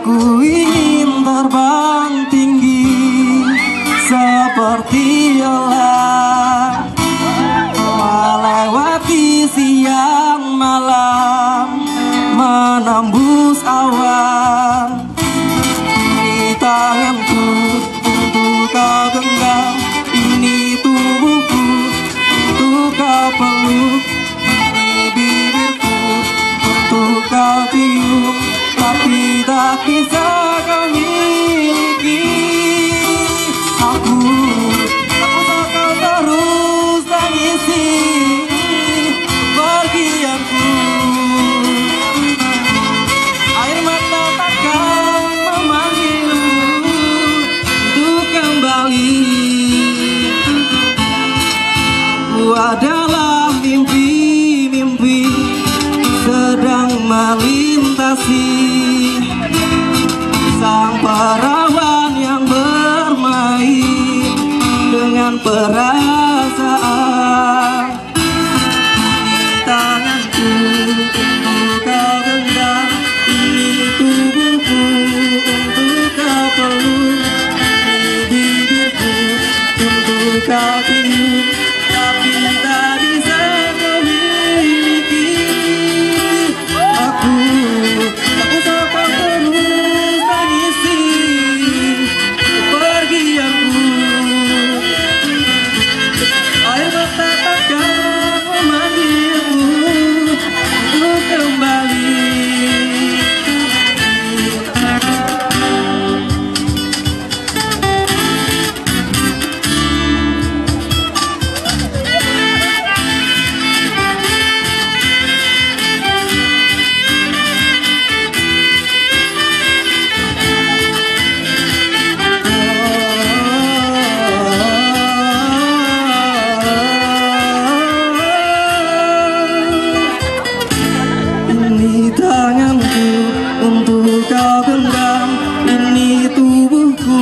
Aku ingin terbang tinggi seperti elang, melewati siang malam, menembus awan. Ini tanganku untuk kau genggam, ini tubuhku untuk kau peluk, ini bibirku untuk kau cium, tapi tak bisa kau miliki. Aku tak kau terus tangisi kepergianku. Air mata takkan memanggilmu untuk kembali. Aku adalah mimpi-mimpi sedang melintasi sang perawan yang bermain dengan perasaan. Di tanganku untuk kau genggam, ini tubuhku untuk kau peluk, ini bibirku untuk kau cium, tapi tak bisa kau miliki. Aku tak kau terus tangisi kepergianku. Air mata takkan memanggilmu untuk kembali. Ini tanganku untuk kau genggam, ini tubuhku